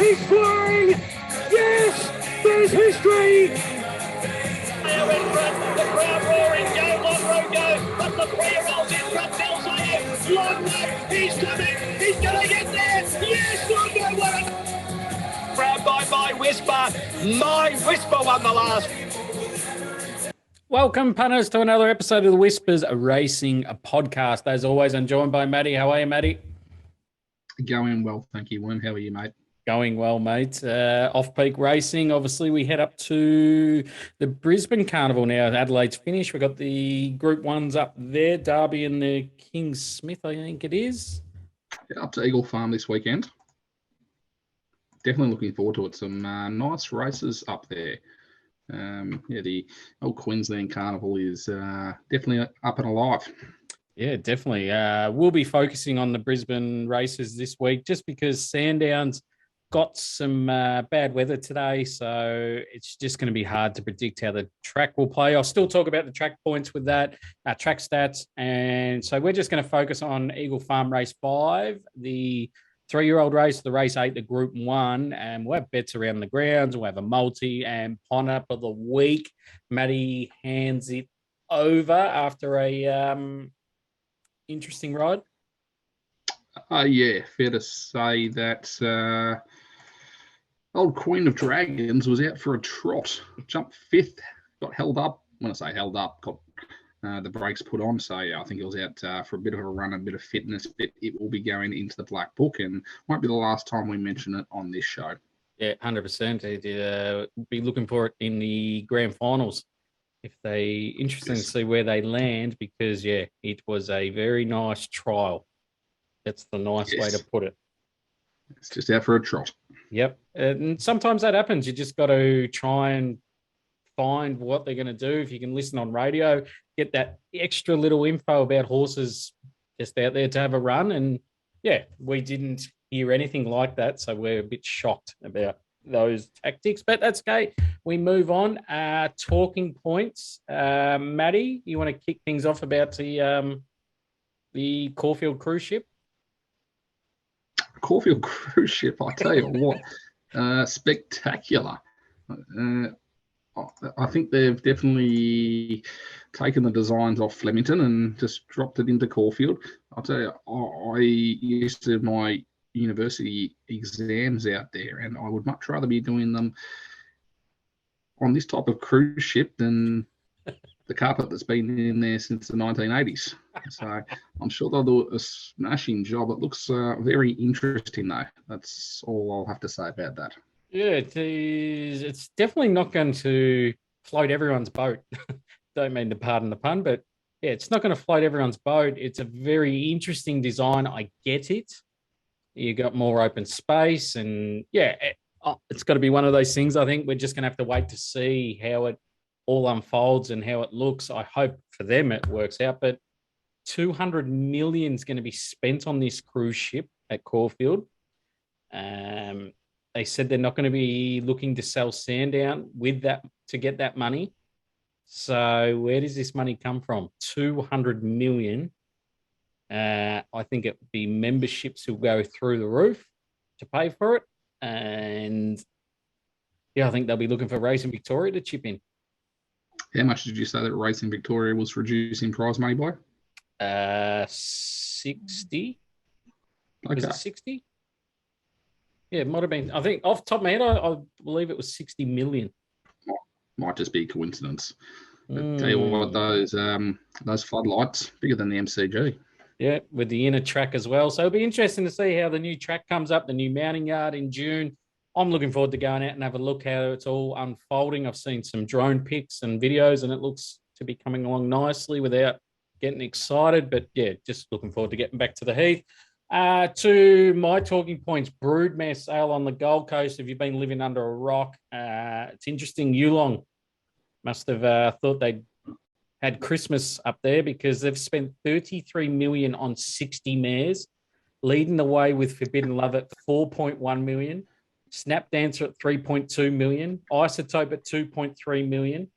He's flying! Yes! There's history! Now in front, the crowd roaring, go, Lonro, go! But the 3-year-old's in front, Delsayo, Lonro, he's coming, he's gonna get there! Yes, Lonro won it! Grab by My Whisper, My Whisper won the last. Welcome, punters, to another episode of the Whispers Racing Podcast. As always, I'm joined by Matty. How are you, Matty? Going well, thank you, Worm. How are you, mate? Going well, mate. Off-peak racing. Obviously, we head up to the Brisbane Carnival now. Adelaide's finished. We've got the Group 1s up there. Derby and the King Smith, I think it is. Yeah, up to Eagle Farm this weekend. Definitely looking forward to it. Some nice races up there. The old Queensland Carnival is definitely up and alive. Yeah, definitely. We'll be focusing on the Brisbane races this week just because Sandown's got some bad weather today, so it's just going to be hard to predict how the track will play. I'll still talk about the track points with that, track stats. And so we're just going to focus on Eagle Farm Race 5, the 3-year-old race, the race 8, the Group 1, and we'll have bets around the grounds. We'll have a multi and Ponner of the week. Matty hands it over after a interesting ride. Yeah, fair to say that old Queen of Dragons was out for a trot. Jumped 5th, got held up. When I say held up, got the brakes put on. So, yeah, I think it was out for a bit of a run, a bit of fitness, but it will be going into the Black Book and won't be the last time we mention it on this show. Yeah, 100%. We'll be looking for it in the grand finals. If they interesting to see where they land, because it was a very nice trial. That's the nice way to put it. It's just out for a trot. Yep. And sometimes that happens. You just got to try and find what they're going to do. If you can listen on radio, get that extra little info about horses just out there to have a run. And we didn't hear anything like that. So we're a bit shocked about those tactics, but that's okay. We move on. Talking points. Matty, you want to kick things off about the Caulfield cruise ship? Caulfield cruise ship, I tell you what, spectacular. I think they've definitely taken the designs off Flemington and just dropped it into Caulfield. I'll tell you, I used to my university exams out there, and I would much rather be doing them on this type of cruise ship than the carpet that's been in there since the 1980s. So I'm sure they'll do a smashing job. It looks very interesting, though. That's all I'll have to say about that. Yeah, it is. It's definitely not going to float everyone's boat. Don't mean to pardon the pun, but it's not going to float everyone's boat. It's a very interesting design. I get it. You got more open space, and it's got to be one of those things. I think we're just going to have to wait to see how it all unfolds and how it looks. I hope for them it works out, but 200 million is going to be spent on this cruise ship at Caulfield. They said they're not going to be looking to sell Sandown with that to get that money. So where does this money come from? 200 million. I think it would be memberships who'll go through the roof to pay for it. And I think they'll be looking for Racing Victoria to chip in. How much did you say that Racing Victoria was reducing prize money by? 60. Okay. Was it 60? Yeah, it might have been. I think off the top of my head, I believe it was 60 million. Might just be a coincidence. But tell you what, those floodlights, bigger than the MCG. Yeah, with the inner track as well. So it'll be interesting to see how the new track comes up, the new mounting yard in June. I'm looking forward to going out and have a look how it's all unfolding. I've seen some drone pics and videos, and it looks to be coming along nicely without getting excited. But just looking forward to getting back to the heath. To my talking points, Broodmare sale on the Gold Coast. Have you been living under a rock? It's interesting. Yulong must have thought they had Christmas up there because they've spent 33 million on 60 mares, leading the way with Forbidden Love at 4.1 million. Snap Dancer at 3.2 million, Isotope at 2.3 million.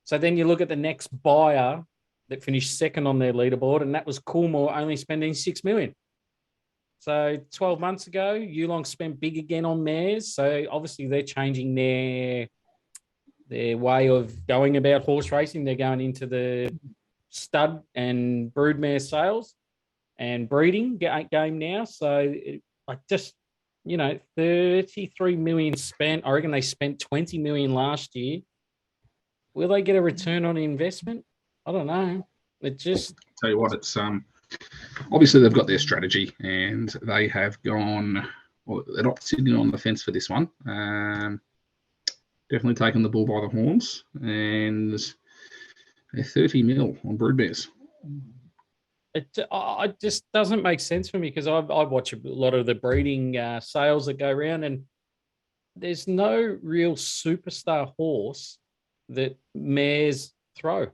So then you look at the next buyer that finished second on their leaderboard, and that was Coolmore, only spending 6 million. So 12 months ago, Yulong spent big again on mares. So obviously they're changing their way of going about horse racing. They're going into the stud and broodmare sales and breeding game now. So like just, 33 million spent. I reckon they spent 20 million last year. Will they get a return on investment? I don't know. It just tell you what, it's obviously they've got their strategy and they have gone. Well, they're not sitting on the fence for this one. Definitely taking the bull by the horns, and they're 30 mil on broodmares. It just doesn't make sense for me because I watch a lot of the breeding sales that go around, and there's no real superstar horse that mares throw,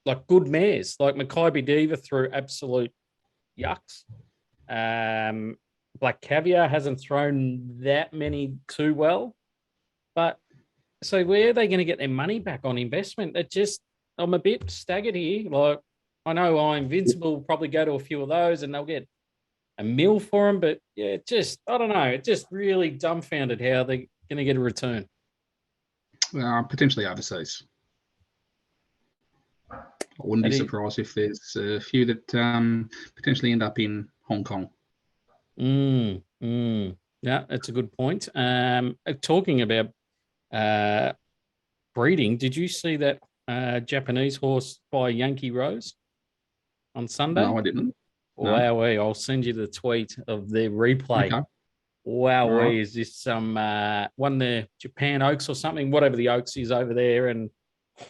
like good mares. Like Makybe Diva threw absolute yucks. Black Caviar hasn't thrown that many too well, but so where are they going to get their money back on investment? I'm a bit staggered here. Like, I know Invincible will probably go to a few of those and they'll get a mil for them, but yeah, I don't know. It just really dumbfounded how they're going to get a return. Potentially overseas. I wouldn't be surprised if there's a few that potentially end up in Hong Kong. Yeah, that's a good point. Talking about breeding, did you see that Japanese horse by Yankee Rose on Sunday? No, I didn't. Wowee, I'll send you the tweet of the replay. Okay. Wowee, right. Is this some won the Japan Oaks or something, whatever the Oaks is over there, and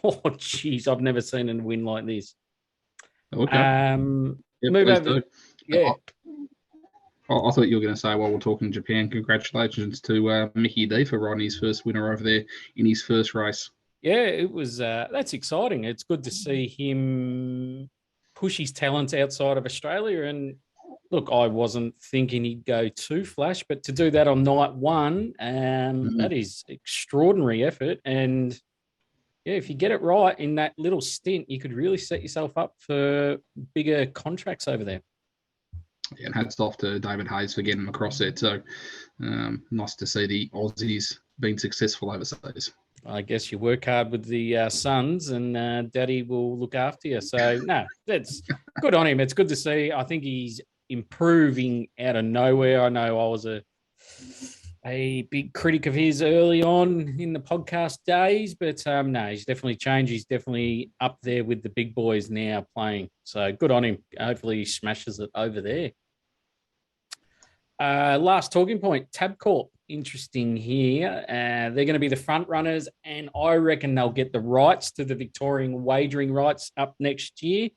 oh geez, I've never seen a win like this. Okay. Move over. Yeah. I thought you were going to say, while we're talking Japan, congratulations to Mickey D for riding his first winner over there in his first race. Yeah, it was. That's exciting. It's good to see him push his talents outside of Australia. And look, I wasn't thinking he'd go too flash, but to do that on night one, that is extraordinary effort. And yeah, if you get it right in that little stint, you could really set yourself up for bigger contracts over there. Yeah, and hats off to David Hayes for getting him across there too. Nice to see the Aussies being successful overseas. I guess you work hard with the sons and Daddy will look after you. So, no, that's good on him. It's good to see. I think he's improving out of nowhere. I know I was a big critic of his early on in the podcast days, but no, he's definitely changed. He's definitely up there with the big boys now playing. So good on him. Hopefully he smashes it over there. Last talking point, Tabcorp. Interesting here. They're going to be the front runners, and I reckon they'll get the rights to the Victorian wagering rights up next year,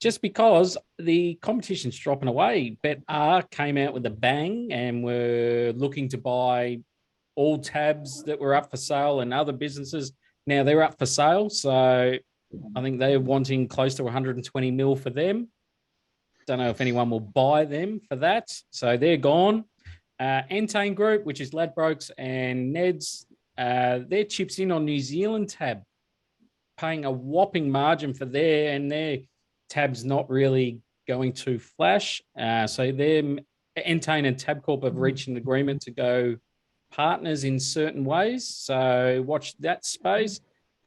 just because the competition's dropping away. BetR came out with a bang and were looking to buy all tabs that were up for sale, and other businesses now they're up for sale. So I think they're wanting close to 120 mil for them. Don't know if anyone will buy them for that. So they're gone. Entain Group, which is Ladbrokes and Neds, they're chips in on New Zealand tab, paying a whopping margin for their tab's not really going to flash. So Entain and Tabcorp have reached an agreement to go partners in certain ways. So watch that space.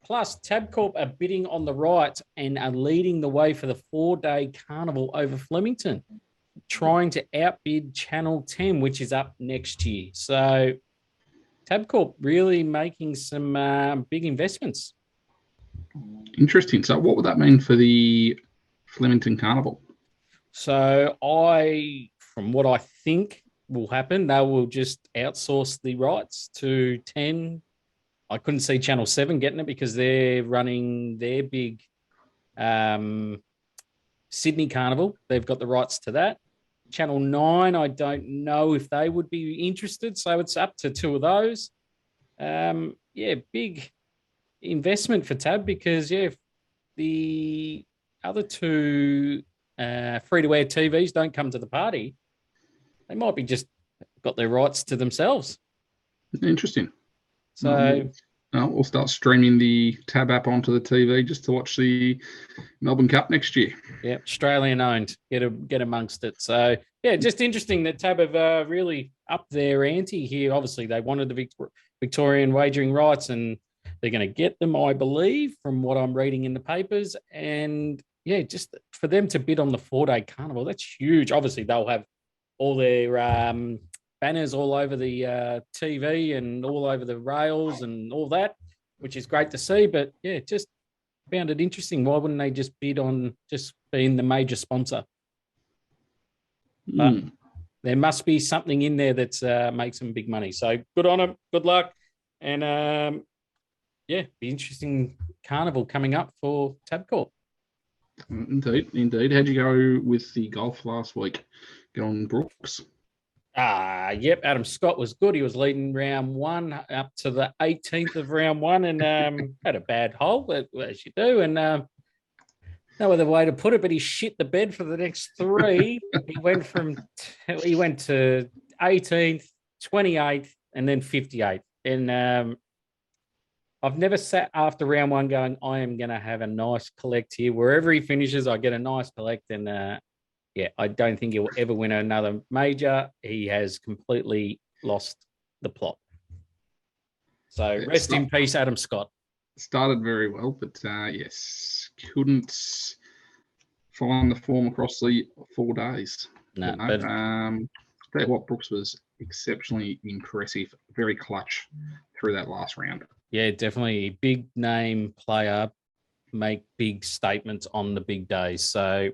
Plus, Tabcorp are bidding on the rights and are leading the way for the 4-day carnival over Flemington, trying to outbid Channel 10, which is up next year. So Tabcorp really making some big investments. Interesting. So what would that mean for the Flemington Carnival? So from what I think will happen, they will just outsource the rights to 10. I couldn't see Channel 7 getting it because they're running their big Sydney Carnival. They've got the rights to that. Channel 9, I don't know if they would be interested. So it's up to two of those. Big investment for Tab because, if the other two free-to-air TVs don't come to the party, they might be just got their rights to themselves. Interesting. So We'll start streaming the Tab app onto the TV just to watch the Melbourne Cup next year. Yeah, Australian owned. Get amongst it. So yeah, just interesting that Tab have really upped their ante here. Obviously, they wanted the Victorian wagering rights, and they're going to get them, I believe, from what I'm reading in the papers. And yeah, just for them to bid on the 4-day carnival, that's huge. Obviously, they'll have all their banners all over the TV and all over the rails and all that, which is great to see. But yeah, just found it interesting. Why wouldn't they just bid on just being the major sponsor? But there must be something in there that makes them big money. So good on them. Good luck. And yeah, the interesting carnival coming up for Tabcorp. Indeed. How'd you go with the golf last week? Get on Brooks? Yep. Adam Scott was good. He was leading round 1 up to the 18th of round 1 and had a bad hole, as you do. And no other way to put it, but he shit the bed for the next 3. He went to 18th, 28th, and then 58th. And I've never sat after round 1 going, I am going to have a nice collect here. Wherever he finishes, I get a nice collect. And yeah, I don't think he'll ever win another major. He has completely lost the plot. So rest in peace, Adam Scott. Started very well, but yes, couldn't find the form across the 4 days. No, but tell you what, Brooks was exceptionally impressive, very clutch through that last round. Yeah, definitely big name player, make big statements on the big days. So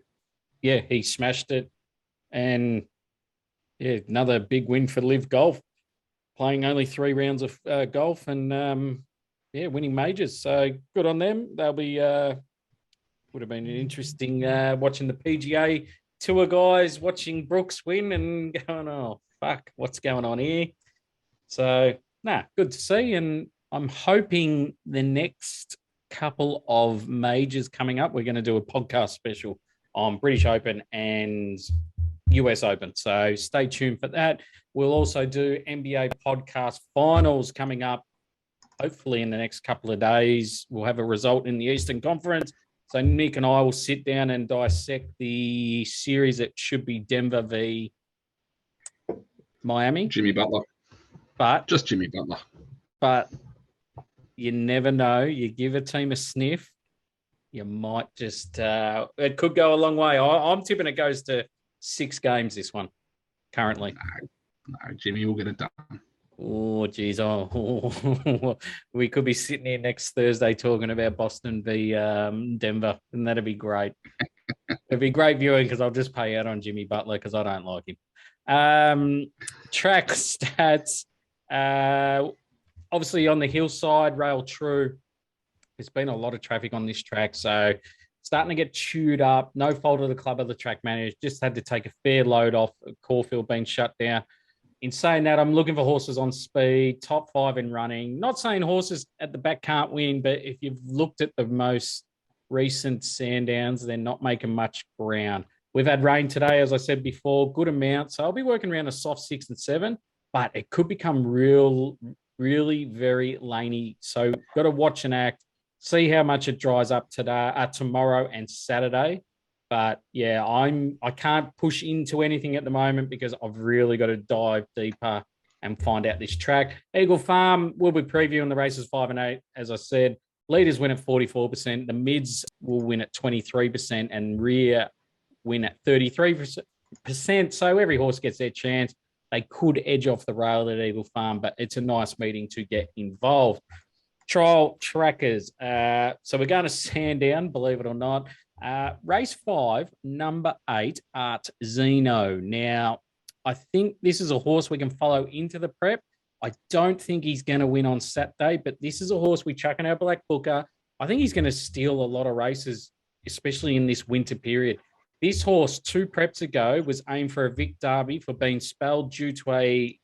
yeah, he smashed it. And yeah, another big win for Live Golf, playing only 3 rounds of golf and yeah, winning majors. So good on them. They'll be would have been an interesting watching the PGA Tour guys watching Brooks win and going, oh fuck, what's going on here? So good to see. And I'm hoping the next couple of majors coming up, we're going to do a podcast special on British Open and US Open. So stay tuned for that. We'll also do NBA podcast finals coming up. Hopefully in the next couple of days, we'll have a result in the Eastern Conference. So Nick and I will sit down and dissect the series that should be Denver v. Miami. Jimmy Butler. Just Jimmy Butler. But you never know. You give a team a sniff, you might just it could go a long way. I'm tipping it goes to 6 games, this one, currently. No, Jimmy will get it done. Oh, geez. We could be sitting here next Thursday talking about Boston v. Denver, and that'd be great. It'd be great viewing because I'll just pay out on Jimmy Butler because I don't like him. Track stats. Obviously, on the hillside, Rail True, there's been a lot of traffic on this track, so starting to get chewed up. No fault of the club or the track manager. Just had to take a fair load off. Caulfield being shut down. In saying that, I'm looking for horses on speed, top 5 in running. Not saying horses at the back can't win, but if you've looked at the most recent Sandowns, they're not making much ground. We've had rain today, as I said before, good amount. So I'll be working around a soft 6 and 7, but it could become really very laney. So got to watch and act, see how much it dries up today, tomorrow and Saturday. But yeah, I can't push into anything at the moment because I've really got to dive deeper and find out this track. Eagle Farm, we'll be previewing the races 5 and 8. As I said, leaders win at 44%. The mids will win at 23% and rear win at 33%. So every horse gets their chance. They could edge off the rail at Eagle Farm, but it's a nice meeting to get involved. Trial trackers. So we're going to Sandown, believe it or not. Race 5, number 8, Art Zeno. Now, I think this is a horse we can follow into the prep. I don't think he's going to win on Saturday, but this is a horse we chuck in our black booker. I think he's going to steal a lot of races, especially in this winter period. This horse 2 preps ago was aimed for a Vic Derby for being spelled due to a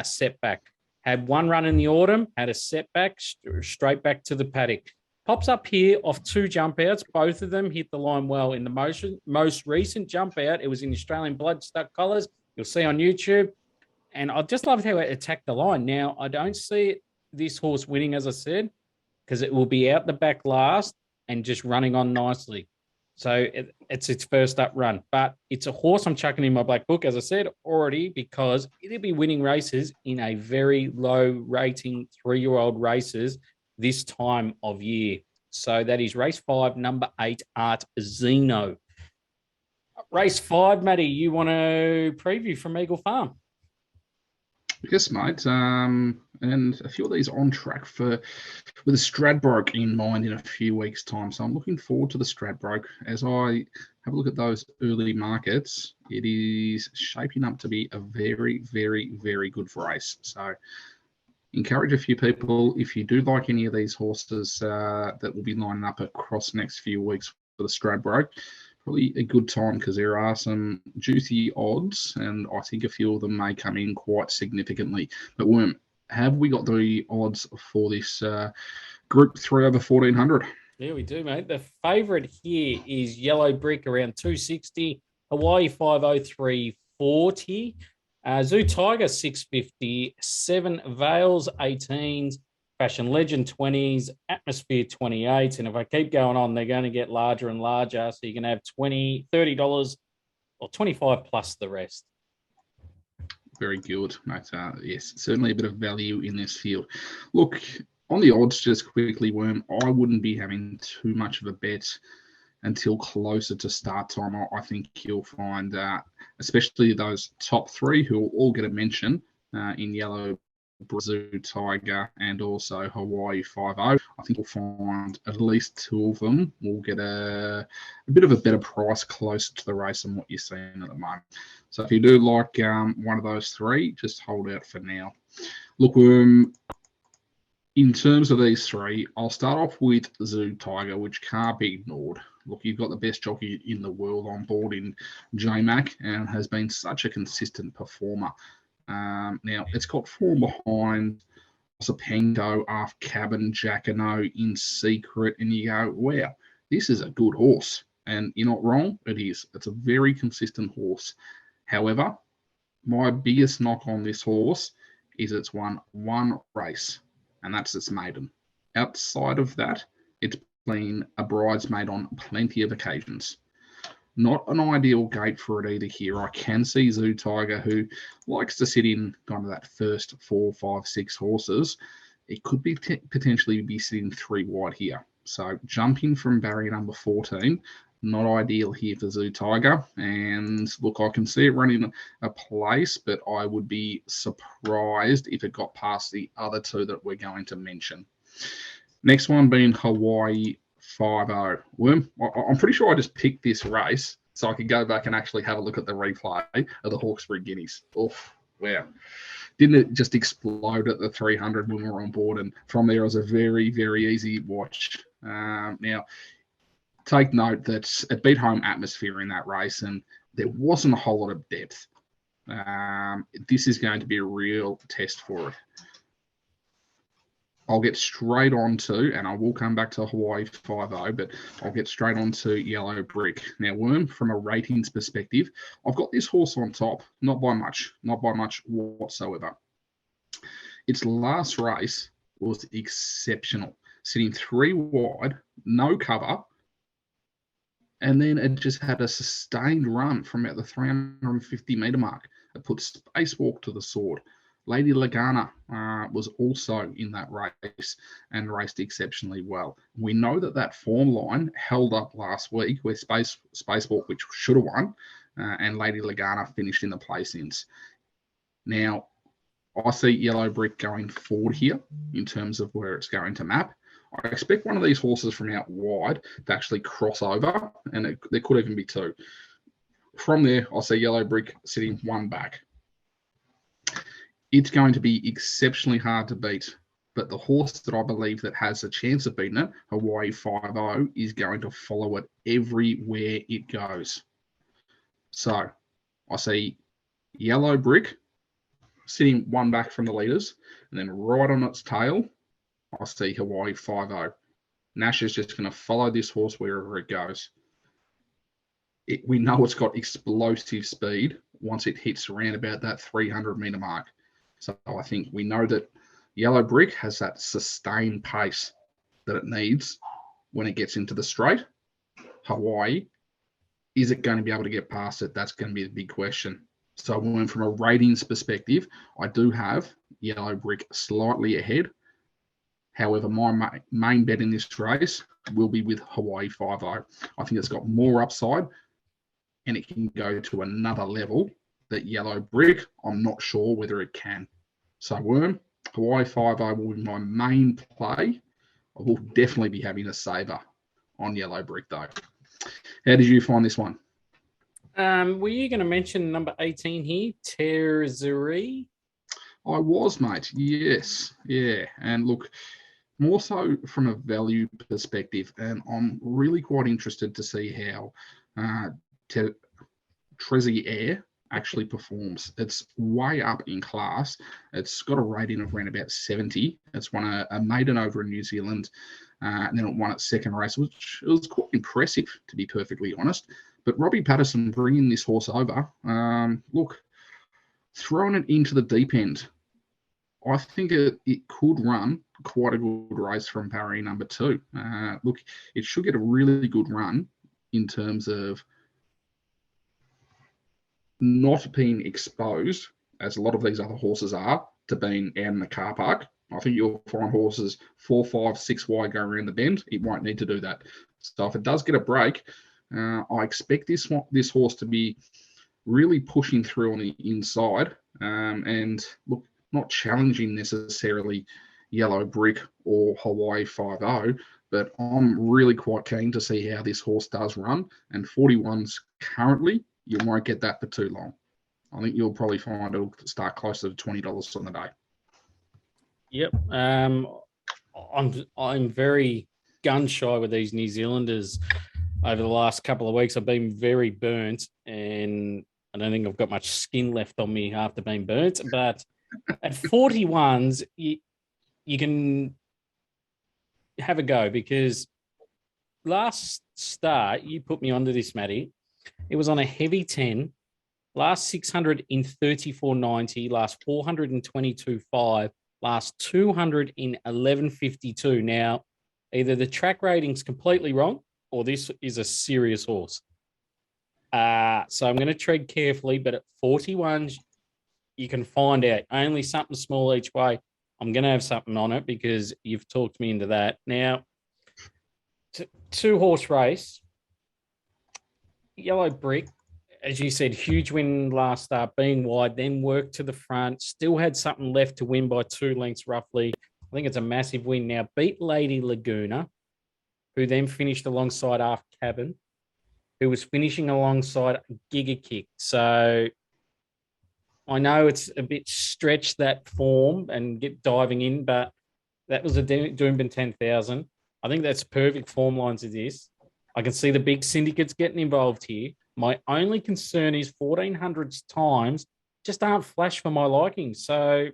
setback. Had 1 run in the autumn, had a setback, straight back to the paddock. Pops up here off 2 jump outs. Both of them hit the line well. In the most recent jump out, it was in Australian bloodstock collars. You'll see on YouTube. And I just loved how it attacked the line. Now, I don't see it this horse winning, as I said, because it will be out the back last and just running on nicely. So it's its first up run. But it's a horse I'm chucking in my black book, as I said already, because it'll be winning races in a very low rating 3-year-old races this time of year. So that is race 5, number 8, Art Zeno. Race 5, Matty, you want to preview from Eagle Farm? Yes, mate. And a few of these on track with a Stradbroke in mind in a few weeks' time. So I'm looking forward to the Stradbroke. As I have a look at those early markets, it is shaping up to be a very, very, very good race. So encourage a few people, if you do like any of these horses that will be lining up across the next few weeks for the Stradbroke, probably a good time because there are some juicy odds, and I think a few of them may come in quite significantly. But Worm, have we got the odds for this Group 3 over 1400? Yeah, we do, mate. The favourite here is Yellow Brick around 260, Hawaii 503.40, Zoo Tiger 650, 7 Vales 18s, Fashion Legend 20s, Atmosphere 28s. And if I keep going on, they're going to get larger and larger. So you can have $20, $30 or 25 plus the rest. Very good, mate. Yes, certainly a bit of value in this field. Look, on the odds, just quickly, Worm, I wouldn't be having too much of a bet until closer to start time. I think you'll find, especially those top 3 who will all get a mention in Yellow, Zoo Tiger, and also Hawaii 50. I think we'll find at least 2 of them will get a bit of a better price closer to the race than what you're seeing at the moment. So if you do like one of those 3, just hold out for now. Look, in terms of these 3, I'll start off with Zoo Tiger, which can't be ignored. Look, you've got the best jockey in the world on board in J-Mac and has been such a consistent performer. Now, it's got form behind Sapenko, Arf Cabin, Jacquino, In Secret, and you go, wow, this is a good horse. And you're not wrong, it is. It's a very consistent horse. However, my biggest knock on this horse is it's won 1 race, and that's its maiden. Outside of that, it's been a bridesmaid on plenty of occasions. Not an ideal gate for it either here. I can see Zoo Tiger, who likes to sit in kind of that first 4, 5, 6 horses. It could be potentially be sitting 3 wide here. So jumping from barrier number 14, not ideal here for Zoo Tiger. And look, I can see it running a place, but I would be surprised if it got past the other 2 that we're going to mention. Next one being Hawaii 50. Worm, I'm pretty sure I just picked this race so I could go back and actually have a look at the replay of the Hawkesbury Guineas. Oh, wow. Didn't it just explode at the 300 when we were on board? And from there, it was a very, very easy watch. Now, take note that it beat home Atmosphere in that race, and there wasn't a whole lot of depth. This is going to be a real test for it. I'll get straight on to, and I will come back to Hawaii 50, but I'll get straight on to Yellow Brick. Now, Worm, from a ratings perspective, I've got this horse on top, not by much whatsoever. Its last race was exceptional, sitting 3 wide, no cover, and then it just had a sustained run from about the 350 metre mark. It put Spacewalk to the sword. Lady Lagana was also in that race and raced exceptionally well. We know that form line held up last week where Spacewalk, which should have won, and Lady Lagana finished in the placings. Now, I see Yellow Brick going forward here in terms of where it's going to map. I expect one of these horses from out wide to actually cross over, and there could even be 2. From there, I'll see Yellow Brick sitting 1 back. It's going to be exceptionally hard to beat, but the horse that I believe that has a chance of beating it, Hawaii 50, is going to follow it everywhere it goes. So I see Yellow Brick sitting 1 back from the leaders, and then right on its tail, I see Hawaii 50. Nash is just going to follow this horse wherever it goes. We know it's got explosive speed once it hits around about that 300 metre mark. So I think we know that Yellow Brick has that sustained pace that it needs when it gets into the straight. Hawaii, is it going to be able to get past it? That's going to be the big question. So from a ratings perspective, I do have Yellow Brick slightly ahead. However, my main bet in this race will be with Hawaii 5-0. I think it's got more upside and it can go to another level that Yellow Brick, I'm not sure whether it can. So Worm, Hawaii 5-0 will be my main play. I will definitely be having a saver on Yellow Brick though. How did you find this one? Were you going to mention number 18 here, Terzuri? I was, mate. Yes. Yeah. And look, more so from a value perspective, and I'm really quite interested to see how Trezzy Air actually performs. It's way up in class. It's got a rating of around about 70. It's won a maiden over in New Zealand, and then it won its second race, which was quite impressive, to be perfectly honest. But Robbie Patterson bringing this horse over, look, throwing it into the deep end, I think it could run quite a good race from Parry number 2. Look, it should get a really good run in terms of not being exposed, as a lot of these other horses are, to being out in the car park. I think you'll find horses 4, 5, 6 wide going around the bend. It won't need to do that. So if it does get a break, I expect this horse to be really pushing through on the inside and look, not challenging necessarily Yellow Brick or Hawaii 5-0, but I'm really quite keen to see how this horse does run. And 41s currently, you won't get that for too long. I think you'll probably find it'll start closer to $20 on the day. Yep. I'm very gun shy with these New Zealanders. Over the last couple of weeks, I've been very burnt, and I don't think I've got much skin left on me after being burnt. But at 41s, you can have a go, because last start you put me onto this, Matty. It was on a heavy 10. Last 600 in 34.90, last 422.5, last 200 in 11.52. Now, either the track rating's completely wrong, or this is a serious horse. So I'm going to tread carefully, but at 41s, you can find out. Only something small each way. I'm going to have something on it because you've talked me into that. Now, 2-horse race, Yellow Brick, as you said, huge win last start, being wide, then worked to the front, still had something left to win by 2 lengths roughly. I think it's a massive win now. Beat Lady Laguna, who then finished alongside After Cabin, who was finishing alongside Giga Kick. So I know it's a bit stretched, that form, and get diving in, but that was a Doomben 10,000. I think that's perfect form lines of this. I can see the big syndicates getting involved here. My only concern is 1400s times just aren't flash for my liking. So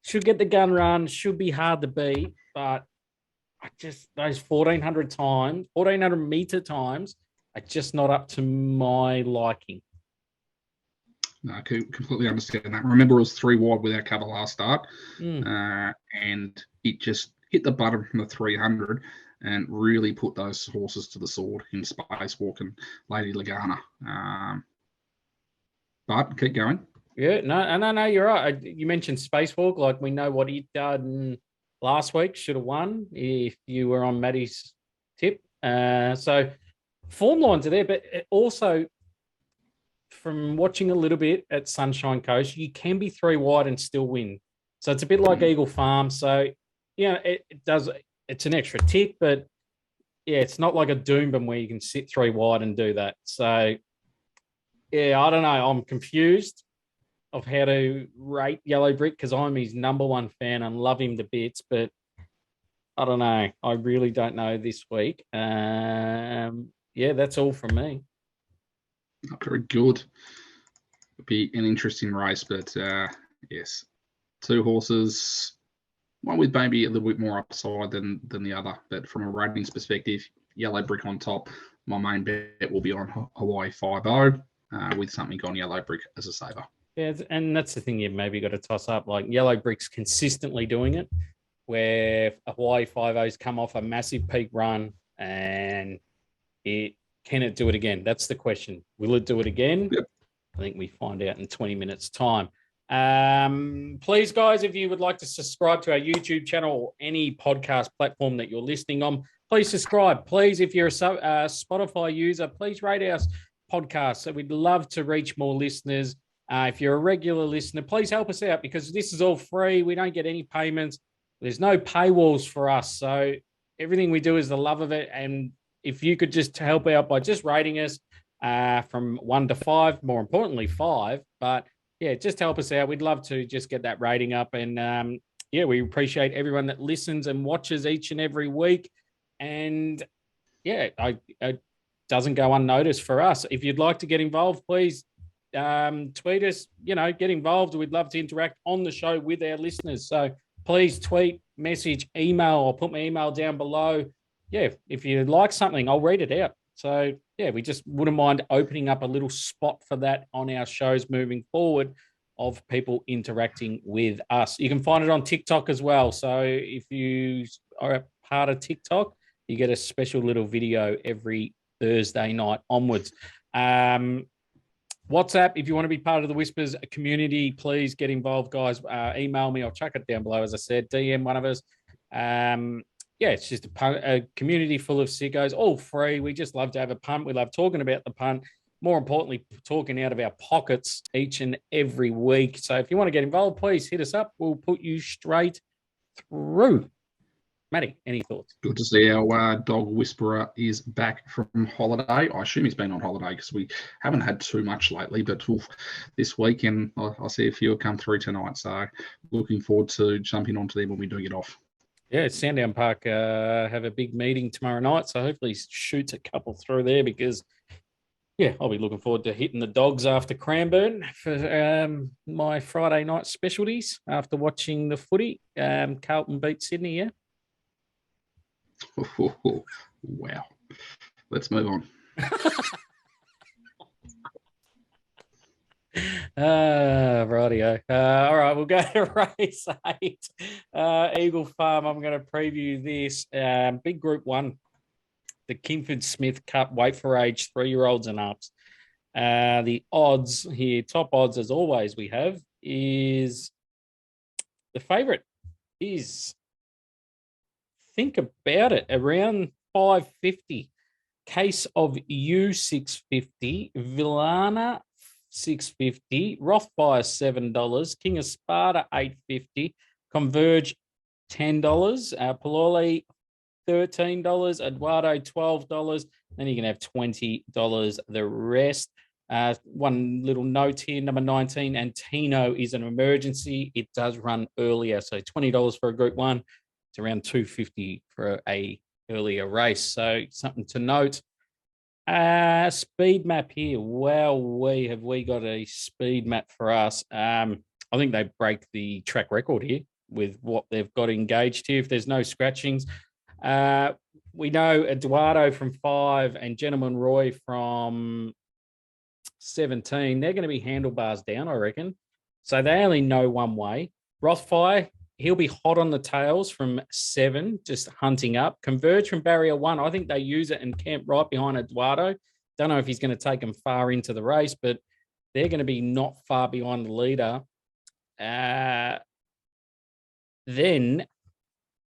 should get the gun run, should be hard to beat, but those 1400 meter times are just not up to my liking. No, I completely understand that. Remember, it was 3 wide without cover last start, and it just hit the button from the 300 and really put those horses to the sword in Spacewalk and Lady Laguna. But keep going. Yeah, no, you're right. You mentioned Spacewalk, like we know what he done last week, should have won if you were on Matty's tip. So form lines are there, but also from watching a little bit at Sunshine Coast, you can be 3 wide and still win. So it's a bit like Eagle Farm. So, it's an extra tick, but yeah, it's not like a Doomben where you can sit 3 wide and do that. So, yeah, I don't know. I'm confused of how to rate Yellow Brick because I'm his number 1 fan and love him to bits, but I don't know. I really don't know this week. Yeah, that's all from me. Not very good. It'll be an interesting race, but yes, 2 horses, one with maybe a little bit more upside than the other. But from a ratings perspective, Yellow Brick on top. My main bet will be on Hawaii 5-0 with something on Yellow Brick as a saver. Yeah, and that's the thing you've maybe got to toss up. Like Yellow Brick's consistently doing it, where Hawaii 5-0's come off a massive peak run, and can it do it again? That's the question. Will it do it again? Yep. I think we find out in 20 minutes' time. Please, guys, if you would like to subscribe to our YouTube channel or any podcast platform that you're listening on, please subscribe. Please, if you're a Spotify user, please rate our podcast. So we'd love to reach more listeners. If you're a regular listener, please help us out because this is all free. We don't get any payments. There's no paywalls for us. So everything we do is the love of it. And if you could just help out by just rating us from 1 to 5, more importantly, 5. But yeah, just help us out. We'd love to just get that rating up. And yeah, we appreciate everyone that listens and watches each and every week. And yeah, it doesn't go unnoticed for us. If you'd like to get involved, please tweet us, get involved. We'd love to interact on the show with our listeners. So please tweet, message, email. I'll put my email down below. Yeah, if you like something, I'll read it out. So yeah, we just wouldn't mind opening up a little spot for that on our shows moving forward of people interacting with us. You can find it on TikTok as well. So if you are a part of TikTok, you get a special little video every Thursday night onwards. WhatsApp, if you want to be part of the Whispers community, please get involved, guys. Email me. I'll chuck it down below, as I said. DM one of us. Yeah, it's just a community full of sickos, all free. We just love to have a punt. We love talking about the punt. More importantly, talking out of our pockets each and every week. So if you want to get involved, please hit us up. We'll put you straight through. Matty, any thoughts? Good to see our dog whisperer is back from holiday. I assume he's been on holiday because we haven't had too much lately, but this weekend I'll see a few come through tonight. So looking forward to jumping onto them when we do get off. Yeah, Sandown Park have a big meeting tomorrow night, so hopefully shoots a couple through there because, yeah, I'll be looking forward to hitting the dogs after Cranbourne for my Friday night specialties after watching the footy. Carlton beat Sydney, yeah? Wow. Let's move on. Rightio. All right, we'll go to race 8. Eagle Farm. I'm going to preview this. Big Group 1. The Kingford Smith Cup, weight for age, 3-year-olds and ups. The odds here, top odds as always we have, is the favourite is, think about it, around 550. Case of U 650, Villana 650, Rothfire $7, King of Sparta $8.50, Converge $10, Paloli $13, Eduardo $12, then you can have $20 the rest. One little note here, number 19, Antino is an emergency. It does run earlier, so $20 for a Group 1. It's around $2.50 for a earlier race, so something to note. Speed map here. Well, have we got a speed map for us? I think they break the track record here with what they've got engaged here. If there's no scratchings, we know Eduardo from 5 and Gentleman Roy from 17. They're going to be handlebars down, I reckon. So they only know one way. Rothfire, he'll be hot on the tails from 7, just hunting up. Converge from barrier 1. I think they use it and camp right behind Eduardo. Don't know if he's going to take them far into the race, but they're going to be not far behind the leader. Then,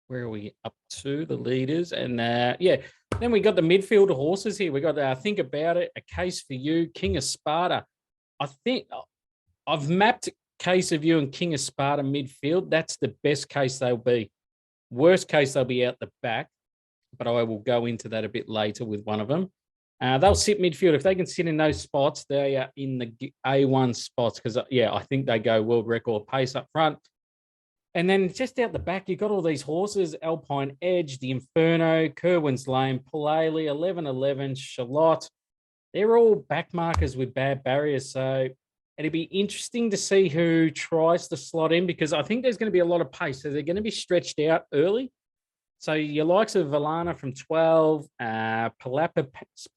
where are we up to? The leaders. And, then we got the midfield horses here. We got Think About It, A Case for You, King of Sparta. I think I've mapped Case of You and King of Sparta midfield. That's the best case they'll be. Worst case, they'll be out the back, but I will go into that a bit later with one of them. They'll sit midfield. If they can sit in those spots, they are in the A1 spots because, I think they go world record pace up front. And then just out the back, you've got all these horses, Alpine Edge, the Inferno, Kerwin's Lane, Pulale, 1111, Charlotte. They're all back markers with bad barriers. So it'd be interesting to see who tries to slot in because I think there's going to be a lot of pace. So they're going to be stretched out early. So your likes of Valana from 12, Palapa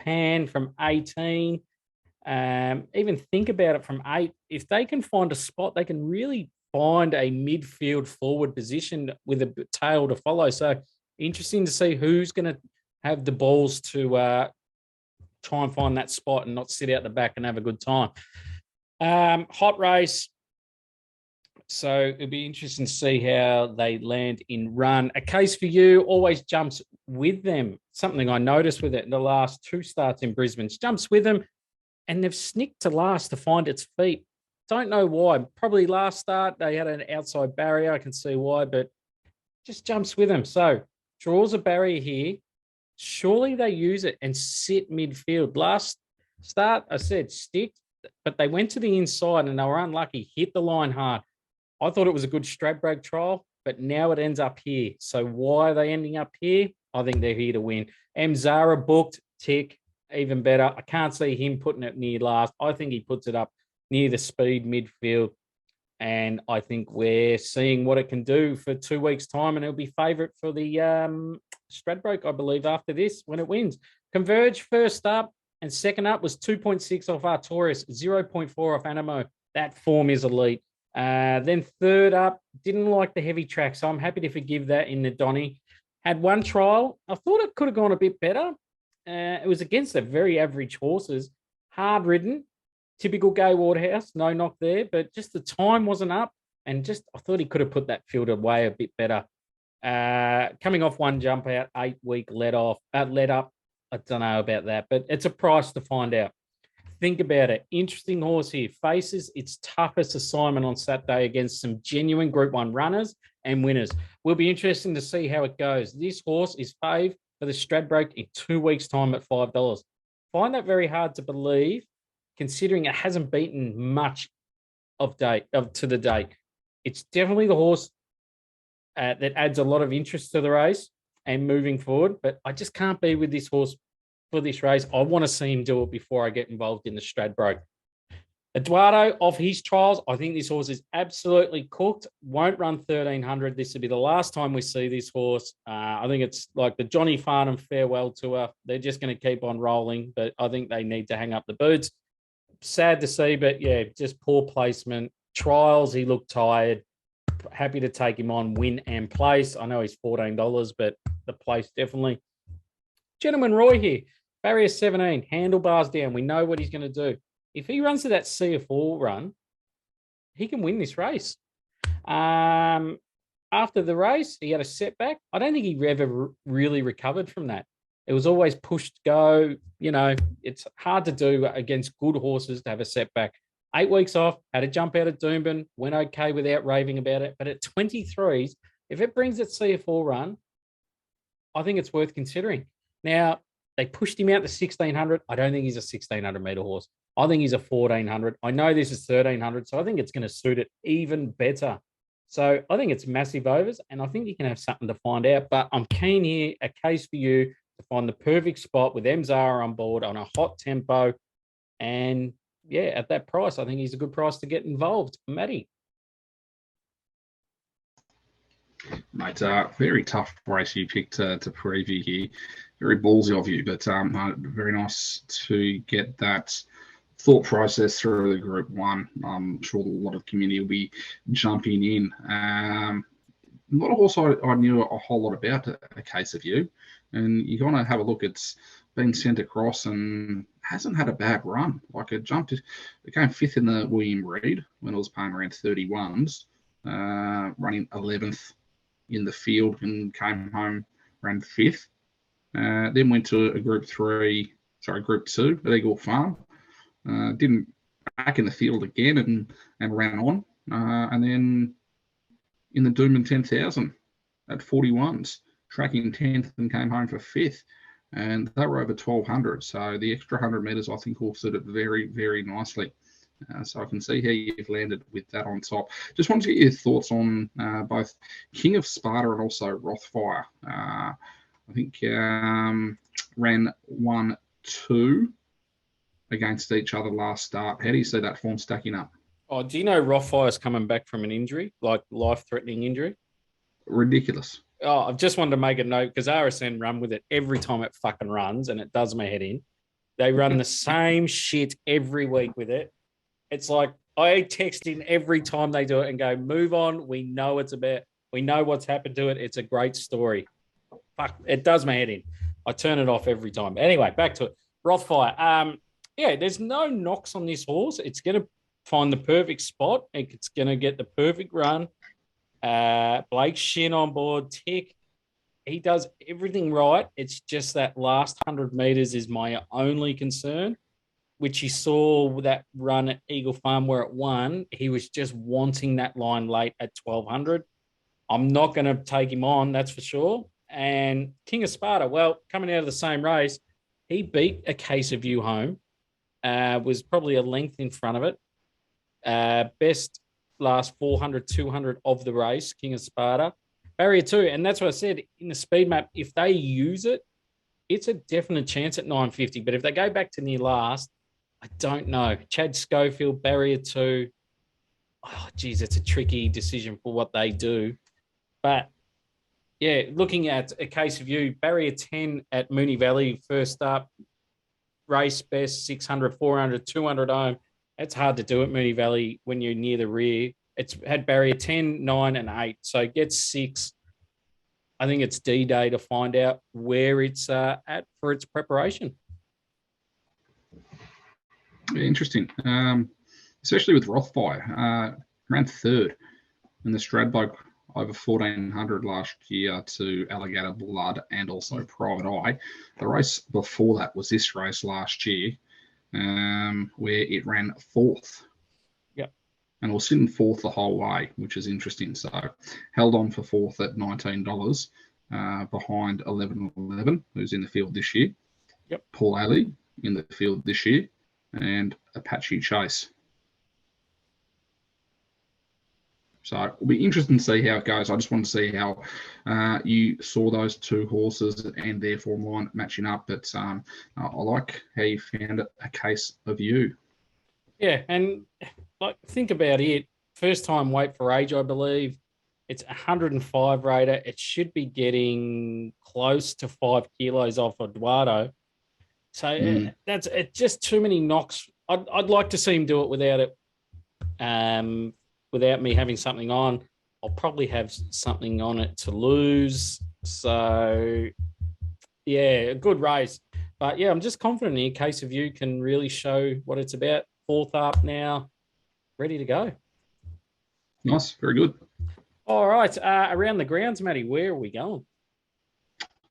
Pan from 18, Even think about it from 8. If they can find a spot, they can really find a midfield forward position with a tail to follow. So interesting to see who's going to have the balls to try and find that spot and not sit out the back and have a good time. Hot race. So it'll be interesting to see how they land in run. A Case For You always jumps with them. Something I noticed with it in the last 2 starts in Brisbane. Jumps with them, and they've snicked to last to find its feet. Don't know why. Probably last start they had an outside barrier. I can see why, but just jumps with them. So draws a barrier here. Surely they use it and sit midfield. Last start, I said stick, but they went to the inside and they were unlucky. Hit the line hard. I thought it was a good Stradbroke trial, but now it ends up here. So why are they ending up here? I think they're here to win. Zara booked, tick, even better. I can't see him putting it near last. I think he puts it up near the speed midfield. And I think we're seeing what it can do for 2 weeks' time, and it'll be favourite for the Stradbroke, I believe, after this when it wins. Converge first up, and second up was 2.6 off Artorias, 0.4 off Animo. That form is elite. Then third up, didn't like the heavy track, so I'm happy to forgive that in the Donny. Had one trial. I thought it could have gone a bit better. It was against the very average horses. Hard ridden. Typical Gay Waterhouse. No knock there, but just the time wasn't up. And just I thought he could have put that field away a bit better. Coming off one jump out, 8-week let up. I don't know about that, but it's a price to find out. Think about it. Interesting horse here. Faces its toughest assignment on Saturday against some genuine Group 1 runners and winners. Will be interesting to see how it goes. This horse is fave for the Stradbroke in 2 weeks' time at $5. Find that very hard to believe, considering it hasn't beaten much to the date. It's definitely the horse that adds a lot of interest to the race and moving forward, but I just can't be with this horse for this race. I want to see him do it before I get involved in the Stradbroke. Eduardo, of his trials, I think this horse is absolutely cooked. Won't run 1,300. This will be the last time we see this horse. I think it's like the Johnny Farnham farewell tour. They're just going to keep on rolling, but I think they need to hang up the boots. Sad to see, but yeah, just poor placement. Trials, he looked tired. Happy to take him on win and place. I know he's $14, but the place definitely. Gentleman Roy here. Barrier 17, handlebars down. We know what he's going to do. If he runs to that CF4 run, he can win this race. After the race, he had a setback. I don't think he ever really recovered from that. It was always pushed go. You know, it's hard to do against good horses to have a setback. 8 weeks off, had a jump out at Doomben, went okay without raving about it. But at 23s, if it brings its CF4 run, I think it's worth considering. Now, they pushed him out to 1,600. I don't think he's a 1,600 metre horse. I think he's a 1,400. I know this is 1,300, so I think it's going to suit it even better. So I think it's massive overs, and I think you can have something to find out. But I'm keen here, A Case For You, to find the perfect spot with Zara on board on a hot tempo. And, yeah, at that price, I think he's a good price to get involved. Matty. Mate, very tough race you picked to preview here. Very ballsy of you, but very nice to get that thought process through the Group 1. I'm sure a lot of the community will be jumping in. Not a horse I knew a whole lot about, A Case of You. And you're going to have a look. It's been sent across and hasn't had a bad run. Like it came 5th in the William Reid when it was paying around 31s, running 11th in the field and came home around 5th. Then went to a Group 2 at Eagle Farm. Didn't back in the field again and ran on. And then in the Doomben 10,000 at 41s, tracking 10th and came home for 5th. And they were over 1,200. So the extra 100 metres, I think, will suit it very, very nicely. So I can see how you've landed with that on top. Just wanted to get your thoughts on both King of Sparta and also Rothfire. I think ran 1-2 against each other last start. How do you see that form stacking up? Oh, do you know Rothfire's coming back from an injury, like life-threatening injury? Ridiculous. Oh, I've just wanted to make a note because RSN run with it every time it fucking runs and it does my head in. They run the same shit every week with it. It's like I text in every time they do it and go, move on. We know we know what's happened to it. It's a great story. Fuck, it does my head in. I turn it off every time. Anyway, back to it. Rothfire. Yeah, there's no knocks on this horse. It's going to find the perfect spot. It's going to get the perfect run. Blake Shin on board, tick. He does everything right. It's just that last 100 meters is my only concern, which you saw that run at Eagle Farm where it won. He was just wanting that line late at 1200. I'm not going to take him on, that's for sure. And King of Sparta, well, coming out of the same race, he beat A Case of You home, was probably a length in front of it. Best last 400, 200 of the race, King of Sparta. Barrier 2, and that's what I said, in the speed map, if they use it, it's a definite chance at 950. But if they go back to near last, I don't know. Chad Schofield, Barrier 2, oh, geez, it's a tricky decision for what they do. But, yeah, looking at A Case of You, Barrier 10 at Moonee Valley, first up, race best, 600, 400, 200 home. It's hard to do at Moonee Valley when you're near the rear. It's had barrier 10, 9, and 8. So it gets 6. I think it's D-Day to find out where it's at for its preparation. Interesting. Especially with Rothfire. Ran third in the Stradbroke over 1,400 last year to Alligator Blood and also Private Eye. The race before that was this race last year, where it ran fourth. Yep. And was sitting fourth the whole way, which is interesting. So held on for fourth at $19, behind 1111, who's in the field this year. Yep. Paul Ailey in the field this year, and Apache Chase. So it'll be interesting to see how it goes. I just want to see how you saw those two horses and therefore mine matching up. But I like how you found it, A Case of You. Yeah, and like think about it. First time weight for age, I believe. It's 105 rater. It should be getting close to 5 kilos off Eduardo. So that's just too many knocks. I'd like to see him do it without it. Without me having something on. I'll probably have something on it to lose. So, yeah, a good race. But, yeah, I'm just confident In Case of You can really show what it's about. Fourth up now, ready to go. Nice, very good. All right, around the grounds, Matty, where are we going?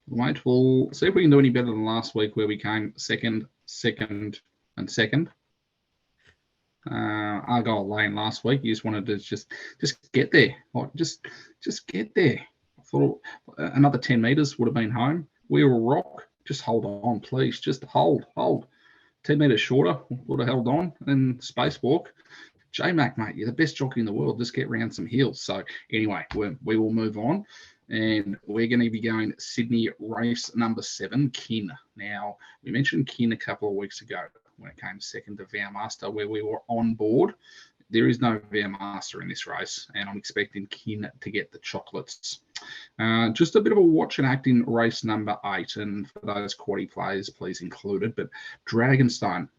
Mate, we'll see if we can do any better than last week where we came second, and second. Argyle Lane last week. You just wanted to just get there, like just get there. I thought another 10 meters would have been home. We were rock. Just hold on, please. Just hold. 10 meters shorter would have held on. And spacewalk. J-Mac, mate, you're the best jockey in the world. Just get round some hills. So anyway, we will move on. And we're going to be going Sydney race number 7, Kin. Now, we mentioned Kin a couple of weeks ago when it came second to Vowmaster, where we were on board. There is no Vowmaster in this race, and I'm expecting Kin to get the chocolates. Just a bit of a watch and act in race number 8, and for those quaddy players, please include it. But Dragonstone,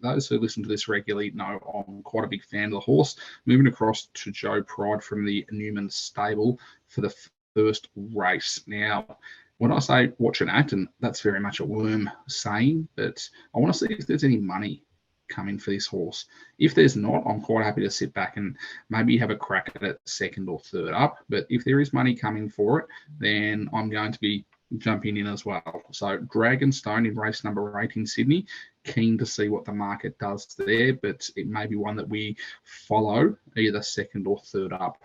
those who listen to this regularly know I'm quite a big fan of the horse. Moving across to Joe Pride from the Newman stable for the first race. Now, when I say watch and act, and that's very much a worm saying, but I want to see if there's any money coming for this horse. If there's not, I'm quite happy to sit back and maybe have a crack at it second or third up. But if there is money coming for it, then I'm going to be jumping in as well. So Dragonstone in race number 8 in Sydney. Keen to see what the market does there, but it may be one that we follow either second or third up.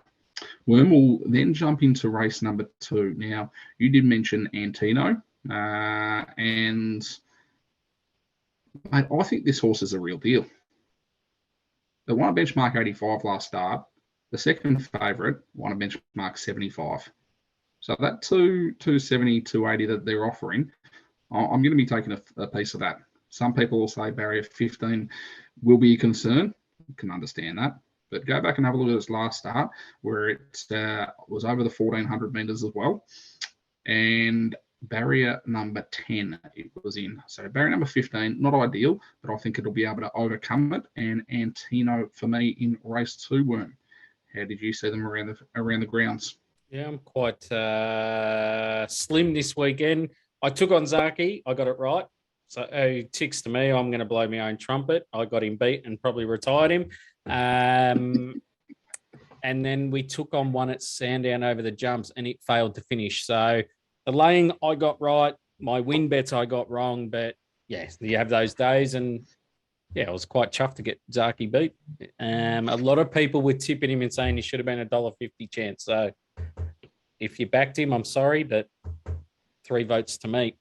Worm will then jump into race number 2. Now, you did mention Antino, and mate, I think this horse is a real deal. They won a benchmark 85 last start. The second favourite won a benchmark 75. So that 270, 280 that they're offering, I'm going to be taking a piece of that. Some people will say barrier 15 will be a concern. I can understand that. But go back and have a look at its last start, where it was over the 1,400 metres as well. And barrier number 10 it was in. So barrier number 15, not ideal, but I think it'll be able to overcome it. And Antino for me in race 2, Worm. How did you see them around the grounds? Yeah, I'm quite slim this weekend. I took on Zaki. I got it right. So ticks to me. I'm going to blow my own trumpet. I got him beat and probably retired him. And then we took on one at Sandown over the jumps and it failed to finish. So the laying I got right. My win bets I got wrong. But yes, you have those days. And yeah, I was quite chuffed to get Zaki beat. A lot of people were tipping him and saying he should have been $1.50 chance. So if you backed him, I'm sorry, but 3 votes to me.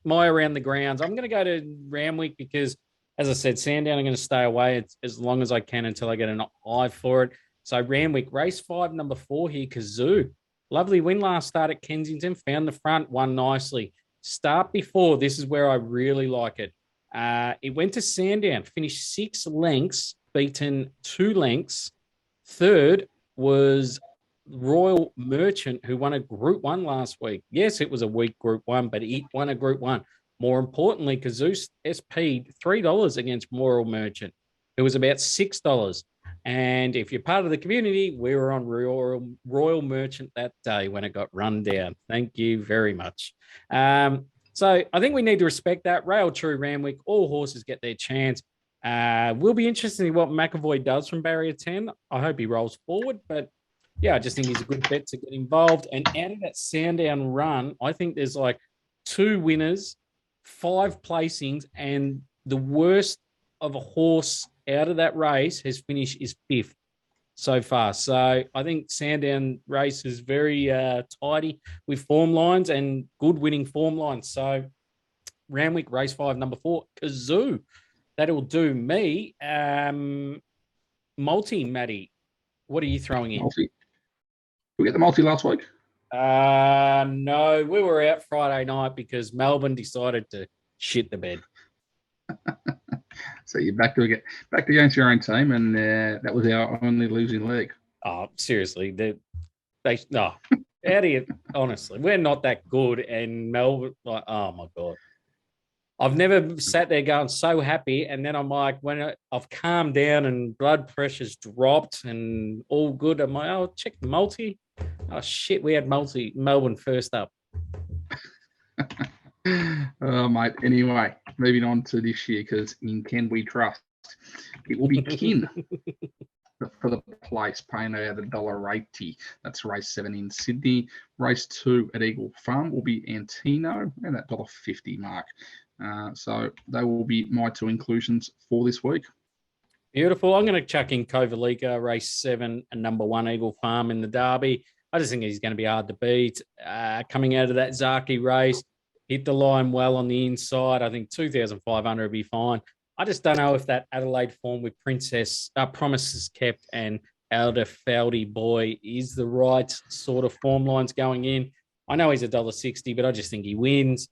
My around the grounds, I'm going to go to Randwick because, as I said, Sandown, I'm going to stay away as long as I can until I get an eye for it. So Randwick, race 5, number 4 here, Kazoo. Lovely win last start at Kensington, found the front, won nicely. Start before, this is where I really like it. It went to Sandown, finished 6 lengths, beaten 2 lengths. Third was Royal Merchant, who won a Group 1 last week. Yes, it was a weak Group 1, but it won a Group 1. More importantly, Kazoo SP'd $3 against Royal Merchant. It was about $6. And if you're part of the community, we were on Royal Merchant that day when it got run down. Thank you very much. So I think we need to respect that. Rail True Randwick, all horses get their chance. We'll be interested in what McAvoy does from barrier 10. I hope he rolls forward, but yeah, I just think he's a good bet to get involved. And out of that Sandown run, I think there's like 2 winners, 5 placings, and the worst of a horse out of that race has finished is 5th so far. So I think Sandown race is very tidy with form lines and good winning form lines. So Randwick race 5, number 4, Kazoo. That'll do me. Multi, Matty, what are you throwing in? Multi. Did we get the multi last week? No, we were out Friday night because Melbourne decided to shit the bed. So you're back against your own team, and that was our only losing leg. Oh, seriously, no. How do you? Honestly, we're not that good, and Melbourne. Like, oh my god, I've never sat there going so happy, and then I'm like, when I've calmed down and blood pressure's dropped and all good, I'm like, oh, check the multi. Oh shit, we had multi Melbourne first up. Oh, mate. Anyway, moving on to this year, because in Can We Trust, it will be Kin for the place, paying out $1.80. That's race 7 in Sydney. Race 2 at Eagle Farm will be Antino, and that $1.50 mark. So they will be my 2 inclusions for this week. Beautiful. I'm going to chuck in Kovalica, race 7 and number 1 Eagle Farm in the Derby. I just think he's going to be hard to beat. Coming out of that Zaki race, hit the line well on the inside. I think 2,500 would be fine. I just don't know if that Adelaide form with Promises Kept and Elder Feldy Boy is the right sort of form lines going in. I know he's $1.60, but I just think he wins.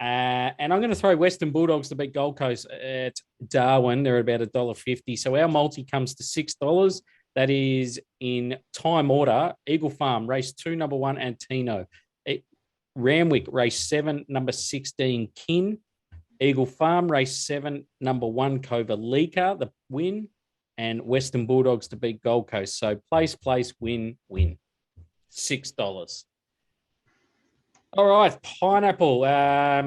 And I'm going to throw Western Bulldogs to beat Gold Coast at Darwin. They're about $1.50. So our multi comes to $6. That is in time order. Eagle Farm, race 2, number 1, Antino. Randwick, race 7, number 16, Kin. Eagle Farm, race 7, number 1, Kovalica, the win. And Western Bulldogs to beat Gold Coast. So place, win. $6. All right, Pineapple. Yeah,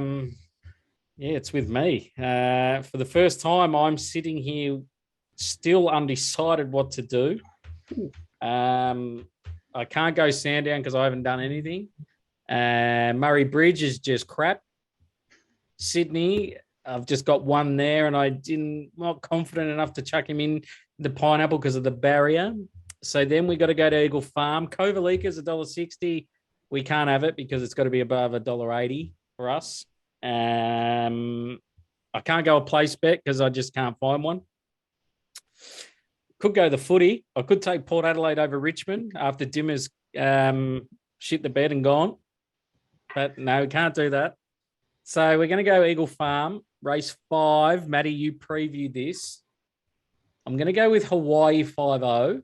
it's with me. For the first time, I'm sitting here still undecided what to do. I can't go Sandown because I haven't done anything. Murray Bridge is just crap. Sydney, I've just got one there, and not confident enough to chuck him in the Pineapple because of the barrier. So then we got to go to Eagle Farm. Kovalica is $1.60. We can't have it because it's got to be above $1.80 for us. I can't go a place bet because I just can't find one. Could go the footy. I could take Port Adelaide over Richmond after Dimmer's shit the bed and gone. But no, we can't do that. So we're going to go Eagle Farm, race 5. Matty, you previewed this. I'm going to go with Hawaii 5-0.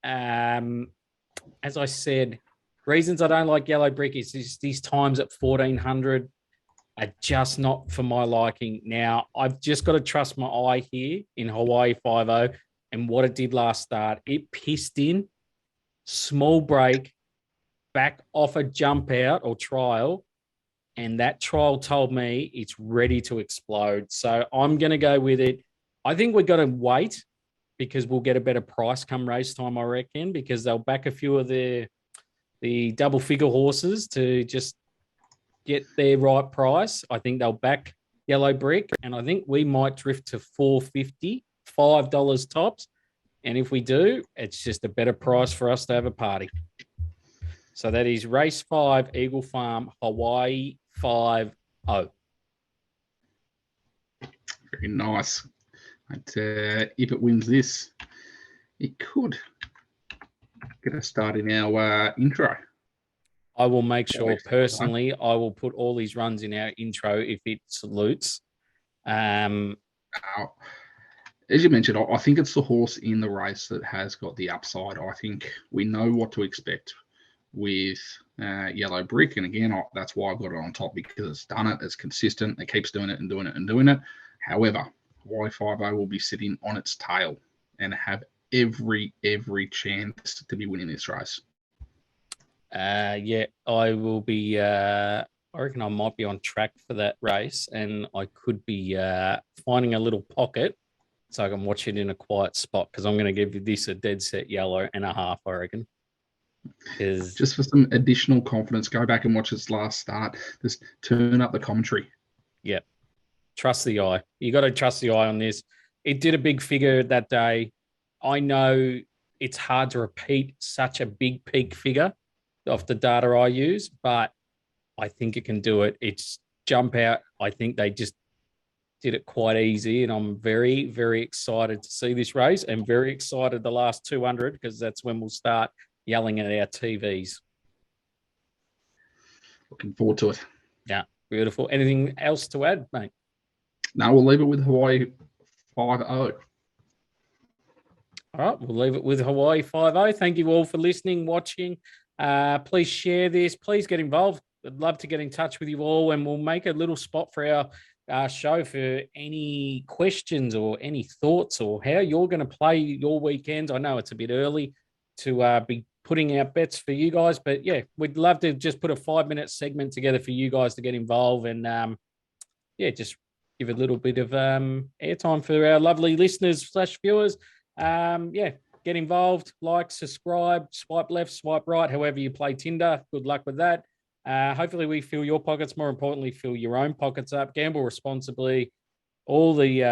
As I said, Reasons I don't like Yellow Brick is these times at 1,400 are just not for my liking. Now, I've just got to trust my eye here in Hawaii 5-0 and what it did last start. It pissed in, small break, back off a jump out or trial, and that trial told me it's ready to explode. So I'm going to go with it. I think we've got to wait because we'll get a better price come race time, I reckon, because they'll back a few of the double figure horses to just get their right price. I think they'll back Yellow Brick, and I think we might drift to $4.50, $5 tops. And if we do, it's just a better price for us to have a party. So that is race 5, Eagle Farm, Hawaii 5-0. Very nice. But, if it wins this, it could get us started in our intro. I will make sure personally, I will put all these runs in our intro if it salutes. As you mentioned, I think it's the horse in the race that has got the upside. I think we know what to expect with Yellow Brick. And again, that's why I've got it on top, because it's done it, it's consistent, it keeps doing it and doing it and doing it. However, Y50 will be sitting on its tail and have every chance to be winning this race. Yeah, I will be. I reckon I might be on track for that race, and I could be finding a little pocket so I can watch it in a quiet spot, because I'm going to give this a dead set yellow and a half, I reckon. Just for some additional confidence, go back and watch its last start. Just turn up the commentary. Yeah. Trust the eye. You got to trust the eye on this. It did a big figure that day. I know it's hard to repeat such a big peak figure off the data I use, but I think it can do it. It's jump out. I think they just did it quite easy, and I'm very, very excited to see this race, and very excited the last 200, because that's when we'll start yelling at our TVs. Looking forward to it. Yeah, beautiful. Anything else to add, mate? No, we'll leave it with Hawaii 5-0. All right, we'll leave it with Hawaii 5-0. Thank you all for listening, watching. Please share this. Please get involved. I'd love to get in touch with you all, and we'll make a little spot for our show for any questions or any thoughts or how you're going to play your weekends. I know it's a bit early to be putting out bets for you guys, but yeah, we'd love to just put a 5-minute segment together for you guys to get involved and just give a little bit of airtime for our lovely listeners / viewers. Get involved, like, subscribe, swipe left, swipe right, however you play Tinder. Good luck with that. Hopefully we fill your pockets. More importantly, fill your own pockets up. Gamble responsibly. All the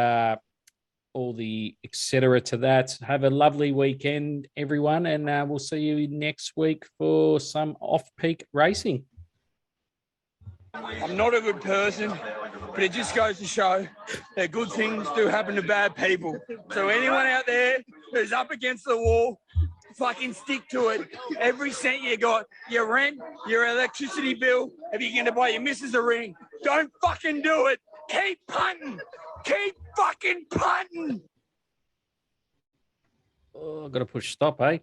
et cetera to that. Have a lovely weekend, everyone, and we'll see you next week for some off-peak racing. I'm not a good person, but it just goes to show that good things do happen to bad people. So anyone out there who's up against the wall, fucking stick to it. Every cent you got, your rent, your electricity bill, if you're going to buy your missus a ring, don't fucking do it. Keep punting. Keep fucking punting. Oh, I've got to push stop, eh?